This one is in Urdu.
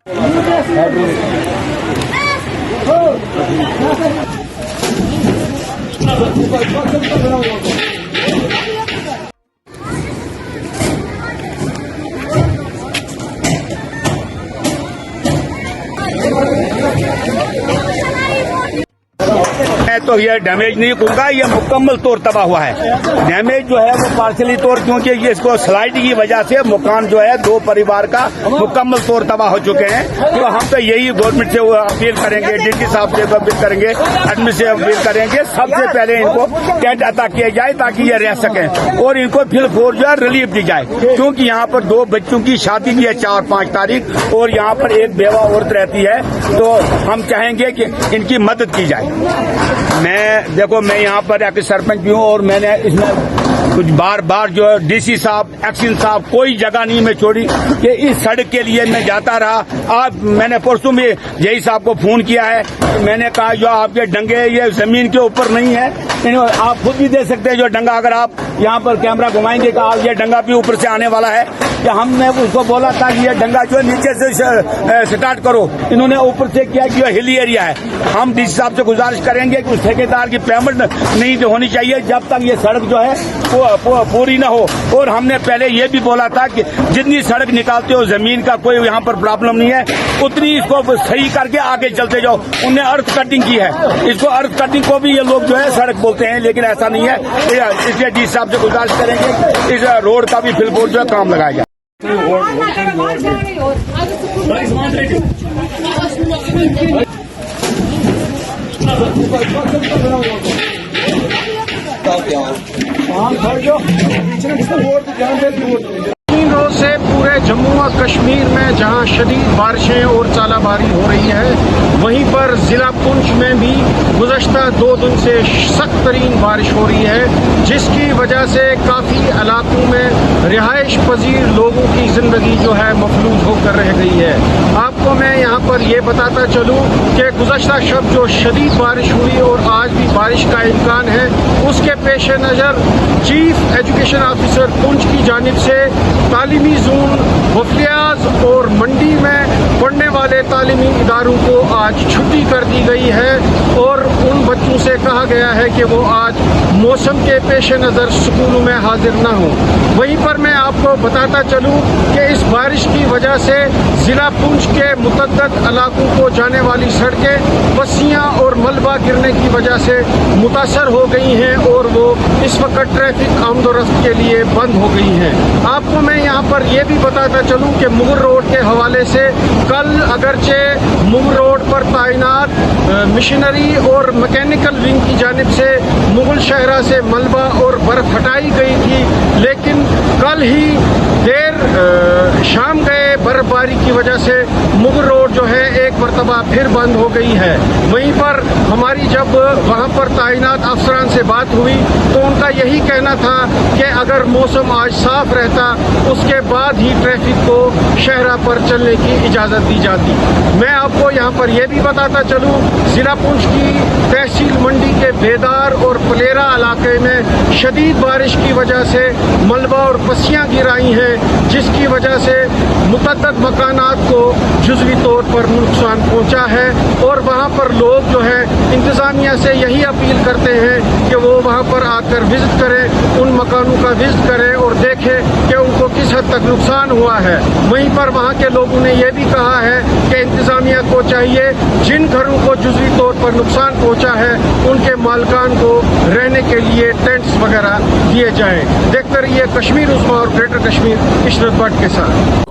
میں تو یہ ڈیمیج نہیں کہوں گا، یہ مکمل طور تباہ ہوا ہے۔ ڈیمیج جو ہے وہ پارشلی طور، کیونکہ یہ اس کو سلائڈ کی وجہ سے مکان جو ہے دو پریوار کا مکمل طور تباہ ہو چکے ہیں۔ تو ہم تو یہی گورنمنٹ سے اپیل کریں گے، ڈی سی صاحب سے اپیل کریں گے، ایڈمن سے اپیل کریں گے، سب سے پہلے ان کو ٹینٹ عطا کیا جائے تاکہ یہ رہ سکیں، اور ان کو پھر فور جو ہے ریلیف دی جائے، کیونکہ یہاں پر دو بچوں کی شادی بھی ہے 4-5 تاریخ، اور یہاں پر ایک بیوہ عورت رہتی ہے۔ تو ہم چاہیں گے کہ ان کی مدد کی جائے۔ میں یہاں پر ایک سرپنچ بھی ہوں، اور میں نے اس میں کچھ بار جو ڈی سی صاحب، ایکشن صاحب، کوئی جگہ نہیں میں چھوڑی کہ اس سڑک کے لیے میں جاتا رہا۔ میں نے پرسوں بھی جئی صاحب کو فون کیا ہے، میں نے کہا جو آپ کے ڈنگے یہ زمین کے اوپر نہیں ہے، آپ خود بھی دے سکتے ہیں جو ڈنگا، اگر آپ یہاں پر کیمرہ گھمائیں گے کہ آپ یہ ڈنگا بھی اوپر سے آنے والا ہے، کہ ہم نے اس کو بولا تھا کہ یہ ڈنگا جو ہے نیچے سے سٹارٹ کرو، انہوں نے اوپر سے کیا کہ یہ ہلی ایریا ہے۔ ہم ڈی سی صاحب سے گزارش کریں گے کہ اس ٹھیکیدار کی پیمنٹ نہیں ہونی چاہیے جب تک یہ سڑک جو ہے وہ پوری نہ ہو۔ اور ہم نے پہلے یہ بھی بولا تھا کہ جتنی سڑک نکالتے ہو زمین کا کوئی یہاں پر پرابلم نہیں ہے، اتنی اس کو صحیح کر کے آگے چلتے جاؤ۔ انہوں نے ارتھ کٹنگ کی ہے، اس کو ارتھ کٹنگ کو بھی یہ لوگ جو ہے سڑک بولتے ہیں، لیکن ایسا نہیں ہے۔ اس لیے ڈی سی صاحب سے گزارش کریں گے کہ اس روڈ کا بھی فل بورڈ جو ہے کام لگایا جائے۔ تین روز سے پورے جموں و کشمیر میں جہاں شدید بارشیں اور ژالہ باری ہو رہی ہے، وہیں پر ضلع پونچھ میں بھی گزشتہ 2 دن سے سخت ترین بارش ہو رہی ہے، جس کی وجہ سے کافی علاقوں میں رہائش پذیر لوگوں کی زندگی جو ہے مفلوج ہو کر رہ گئی ہے۔ آپ کو میں یہاں پر یہ بتاتا چلوں کہ گزشتہ شب جو شدید بارش ہوئی اور آج بھی بارش کا امکان ہے، اس کے پیش نظر چیف ایجوکیشن آفیسر پونچھ کی جانب سے تعلیمی زون وفلیاز اور منڈی میں پڑھنے والے تعلیمی اداروں کو آج چھٹی کر دی گئی ہے، اور ان بچوں سے کہا گیا ہے کہ وہ آج موسم کے پیش نظر اسکولوں میں حاضر نہ ہوں۔ وہیں پر میں آپ کو بتاتا چلوں کہ اس بارش کی وجہ سے ضلع پونچھ کے متعدد علاقوں کو جانے والی سڑکیں پسیاں اور ملبہ گرنے کی وجہ سے متاثر ہو گئی ہیں، اور وہ اس وقت ٹریفک آمد و رفت کے لیے بند ہو گئی ہیں۔ آپ کو میں یہاں پر یہ بھی بتاتا چلوں کہ مغل روڈ کے حوالے سے کل اگرچہ مغل روڈ پر تعینات مشینری اور میکینیکل ونگ کی جانب سے مغل شہرہ سے ملبہ اور برف ہٹائی گئی تھی، لیکن کل ہی دیر شام گئے برف باری کی وجہ سے مغل روڈ جو ہے ایک مرتبہ پھر بند ہو گئی ہے۔ وہیں پر ہماری جب وہاں پر تعینات افسران سے بات ہوئی تو ان کا یہی کہنا تھا کہ اگر موسم آج صاف رہتا اس کے بعد ہی ٹریفک کو شہرہ پر چلنے کی اجازت دی جاتی۔ میں آپ کو یہاں پر یہ بھی بتاتا چلوں، ضلع پونچھ کی تحصیل منڈی کے بیدار اور پلیرا علاقے میں شدید بارش کی وجہ سے ملبہ اور پسیاں گر آئی ہیں، جس کی وجہ سے متعدد مکانات کو جزوی طور پر نقصان پہنچا ہے، اور وہاں پر لوگ جو ہے انتظامیہ سے یہی اپیل کرتے ہیں کہ وہ وہاں پر آ کر وزٹ کریں، ان مکانوں کا وزٹ کریں اور دیکھیں کہ ان کو کس حد تک نقصان ہوا ہے۔ وہیں پر وہاں کے لوگوں نے یہ بھی کہا ہے کہ انتظامیہ کو چاہیے جن گھروں کو جزوی طور پر نقصان پہنچا ہے ان کے مالکان کو رہنے کے لیے ٹینٹس وغیرہ دیے جائیں۔ دیکھتے رہیے کشمیر عظمیٰ اور گریٹر کشمیر عشرت بٹ کے ساتھ۔